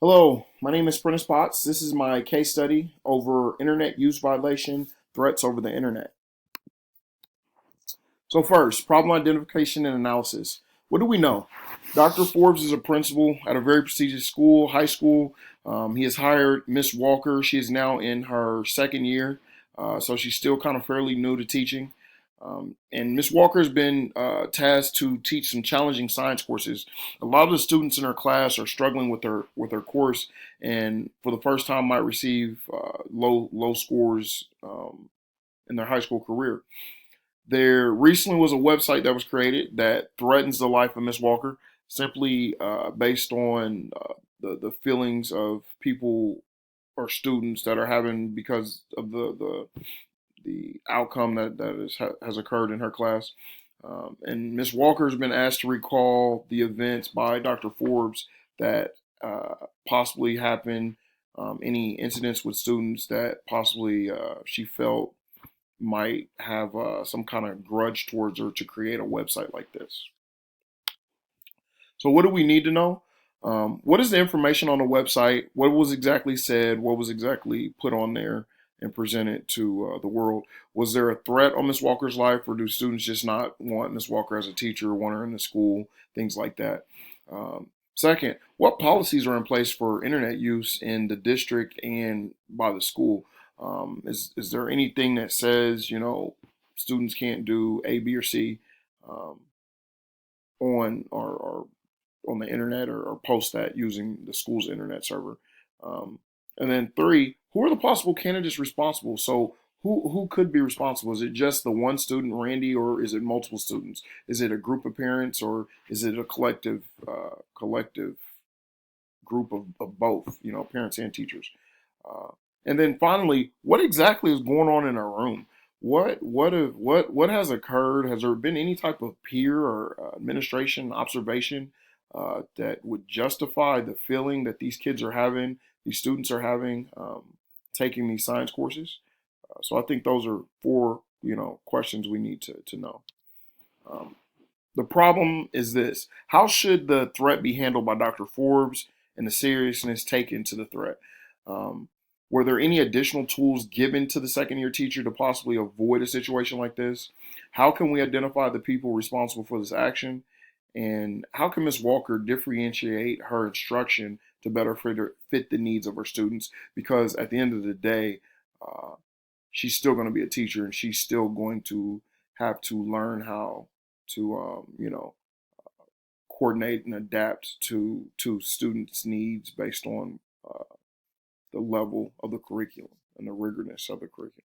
Hello, my name is Prentice Potts. This is my case study over internet use violation threats over the internet. So first, problem identification and analysis. What do we know? Dr. Forbes is a principal at a very prestigious school, high school. He has hired Miss Walker. She is now in her second year, so she's still kind of fairly new to teaching. And Miss Walker has been tasked to teach some challenging science courses. A lot of the students in her class are struggling with her course, and for the first time might receive low scores in their high school career. There recently was a website that was created that threatens the life of Miss Walker, simply based on the feelings of people or students that are having because of the outcome that has occurred in her class. And Miss Walker has been asked to recall the events by Dr. Forbes that possibly happened, any incidents with students that possibly she felt might have some kind of grudge towards her to create a website like this. So, what do we need to know? What is the information on the website? What was exactly said? What was exactly put on there and presented to the world? Was there a threat on Miss Walker's life, or do students just not want Miss Walker as a teacher, want her in the school, things like that? Second, what policies are in place for internet use in the district and by the school? Is there anything that says students can't do A, B, or C um, on or on the internet, or post that using the school's internet server? Um, and then three, who are the possible candidates responsible? So who could be responsible? Is it just the one student, Randy, or is it multiple students? Is it a group of parents, or is it a collective group of both, parents and teachers? Uh, and then finally, what exactly is going on in our room? What has occurred? Has there been any type of peer or administration observation that would justify the feeling that these kids are having, these students are having, taking these science courses? So I think those are four, questions we need to know. Um, the problem is this: how should the threat be handled by Dr. Forbes, and the seriousness taken to the threat? Um, were there any additional tools given to the second year teacher to possibly avoid a situation like this? How can we identify the people responsible for this action? And how can Ms. Walker differentiate her instruction to better fit the needs of her students? Because at the end of the day, uh, she's still going to be a teacher, and she's still going to have to learn how to, coordinate and adapt to students' needs based on the level of the curriculum and the rigorousness of the curriculum.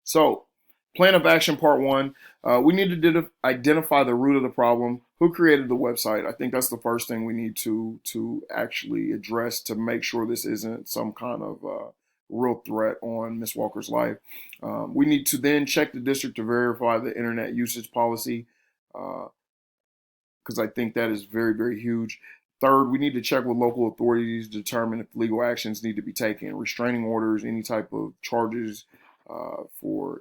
So, plan of action part one. We need to identify the root of the problem. Who created the website? I think that's the first thing we need to actually address to make sure this isn't some kind of real threat on Miss Walker's life. We need to then check the district to verify the internet usage policy, because I think that is very, very huge. Third, we need to check with local authorities to determine if legal actions need to be taken, restraining orders, any type of charges for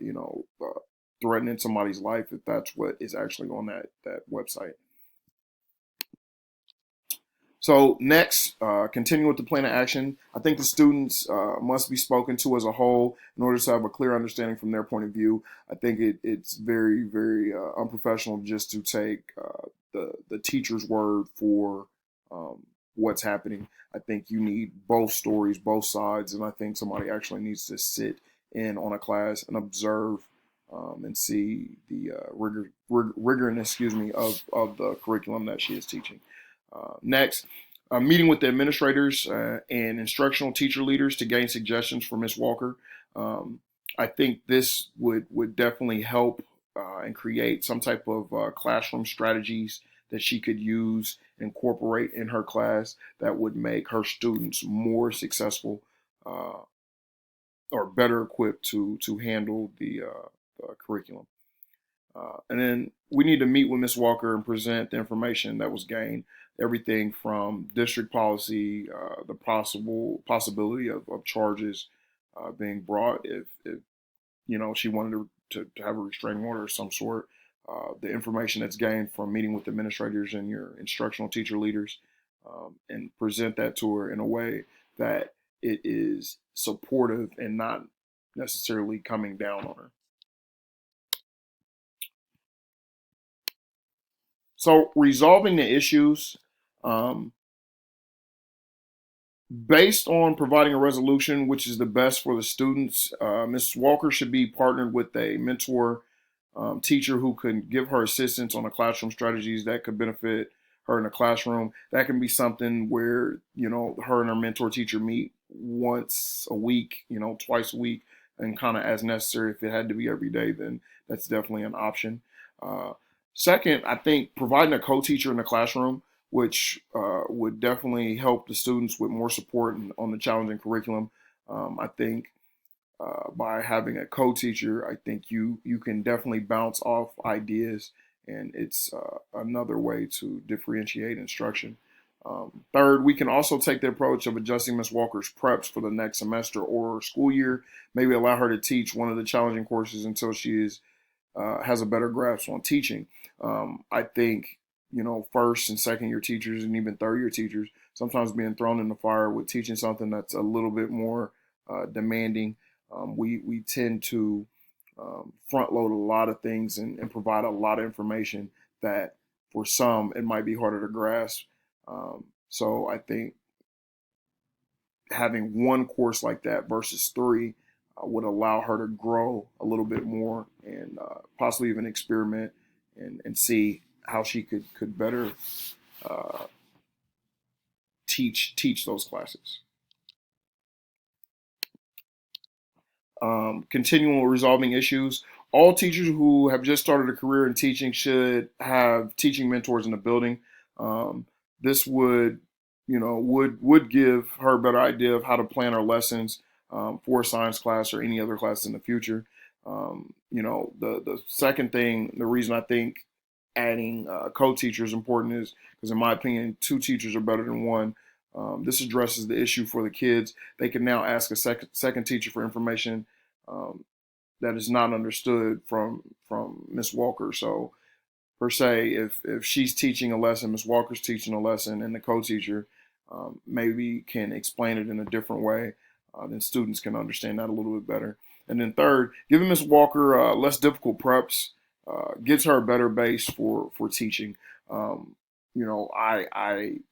threatening somebody's life, if that's what is actually on that website. So next, continue with the plan of action. I think the students must be spoken to as a whole in order to have a clear understanding from their point of view. I think it's very, very unprofessional just to take the teacher's word for what's happening. I think you need both stories, both sides, and I think somebody actually needs to sit in on a class and observe and see the rigor, excuse me, of the curriculum that she is teaching. Next, meeting with the administrators and instructional teacher leaders to gain suggestions for Ms. Walker. Um, I think this would definitely help and create some type of classroom strategies that she could use, incorporate in her class that would make her students more successful uh, or better equipped to handle the curriculum. And then we need to meet with Ms. Walker and present the information that was gained, everything from district policy, the possibility of charges being brought if she wanted to have a restraining order of some sort. the information that's gained from meeting with administrators and your instructional teacher leaders, and present that to her in a way that it is supportive and not necessarily coming down on her. So resolving the issues, um, based on providing a resolution which is the best for the students, Ms. Walker should be partnered with a mentor teacher who can give her assistance on the classroom strategies that could benefit her in the classroom. That can be something where, her and her mentor teacher meet once a week, twice a week, and kind of as necessary. If it had to be every day, then that's definitely an option. Uh, Second, I think providing a co-teacher in the classroom, which would definitely help the students with more support on the challenging curriculum. I think by having a co-teacher, I think you can definitely bounce off ideas, and it's another way to differentiate instruction. Third, we can also take the approach of adjusting Ms. Walker's preps for the next semester or school year. Maybe allow her to teach one of the challenging courses until she has a better grasp on teaching. I think first and second year teachers and even third year teachers sometimes being thrown in the fire with teaching something that's a little bit more demanding. We tend to front load a lot of things and provide a lot of information that for some it might be harder to grasp. So I think having one course like that versus three would allow her to grow a little bit more and possibly even experiment and see how she could better uh, teach those classes. Continual resolving issues. All teachers who have just started a career in teaching should have teaching mentors in the building. This would give her a better idea of how to plan her lessons for a science class or any other class in the future. The second thing, the reason I think adding co-teacher is important is because, in my opinion, two teachers are better than one. This addresses the issue for the kids. They can now ask a second teacher for information um, that is not understood from Miss Walker. So per se, if she's teaching a lesson, Miss Walker's teaching a lesson, and the co-teacher maybe can explain it in a different way, then students can understand that a little bit better. And then third, giving Miss Walker less difficult preps gives her a better base for teaching. I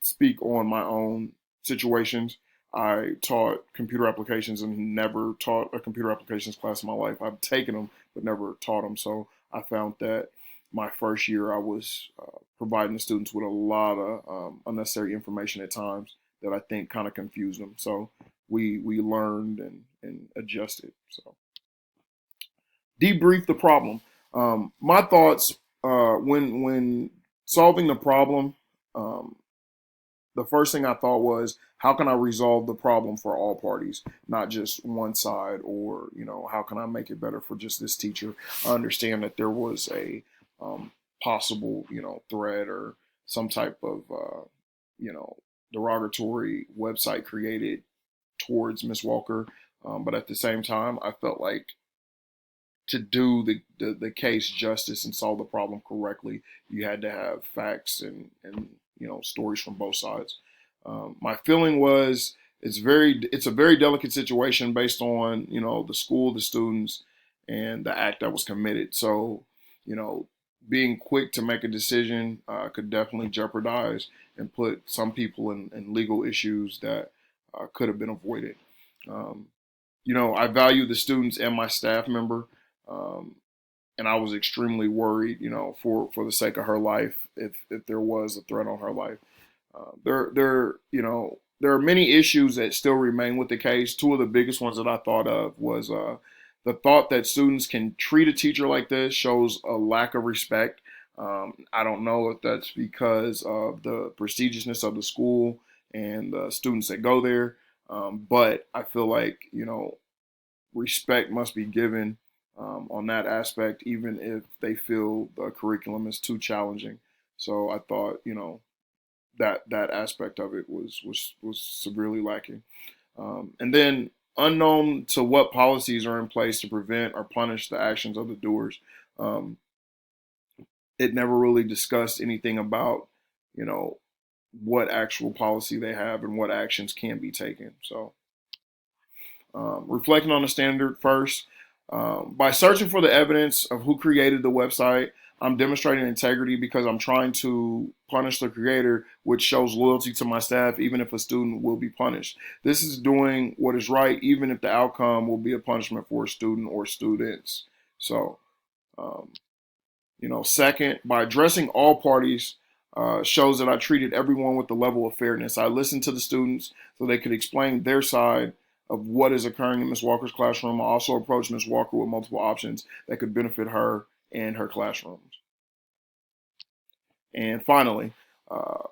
speak on my own situations. I taught computer applications and never taught a computer applications class in my life. I've taken them, but never taught them. So I found that my first year I was providing the students with a lot of unnecessary information at times that I think kind of confused them. So we learned and adjusted. So debrief the problem. My thoughts when solving the problem. Um, the first thing I thought was, how can I resolve the problem for all parties, not just one side, or how can I make it better for just this teacher? I understand that there was a possible threat or some type of you know derogatory website created towards Miss Walker, but at the same time, I felt like to do the case justice and solve the problem correctly, you had to have facts and stories from both sides. My feeling was it's a very delicate situation based on the school, the students, and the act that was committed. So you know being quick to make a decision could definitely jeopardize and put some people in legal issues that could have been avoided. Um, I value the students and my staff member. Um, and I was extremely worried, for the sake of her life, if there was a threat on her life. There are many issues that still remain with the case. Two of the biggest ones that I thought of was the thought that students can treat a teacher like this shows a lack of respect. I don't know if that's because of the prestigiousness of the school and the students that go there, but I feel like respect must be given on that aspect, even if they feel the curriculum is too challenging. So I thought, that aspect of it was severely lacking. And then unknown to what policies are in place to prevent or punish the actions of the doers. Um, it never really discussed anything about, you know, what actual policy they have and what actions can be taken. So, reflecting on the standard first, by searching for the evidence of who created the website, I'm demonstrating integrity because I'm trying to punish the creator, which shows loyalty to my staff, even if a student will be punished. This is doing what is right, even if the outcome will be a punishment for a student or students. So, um, second, by addressing all parties, shows that I treated everyone with the level of fairness. I listened to the students so they could explain their side of what is occurring in Ms. Walker's classroom. I also approached Ms. Walker with multiple options that could benefit her and her classrooms. And finally, uh,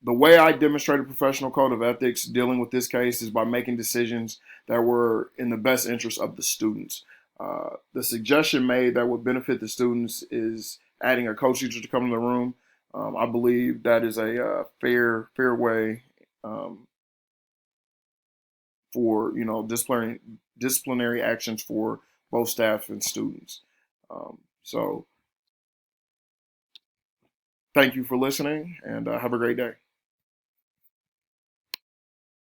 the way I demonstrated professional code of ethics dealing with this case is by making decisions that were in the best interest of the students. The suggestion made that would benefit the students is adding a co-teacher to come in the room. I believe that is a fair way for disciplinary actions for both staff and students. So thank you for listening, and have a great day.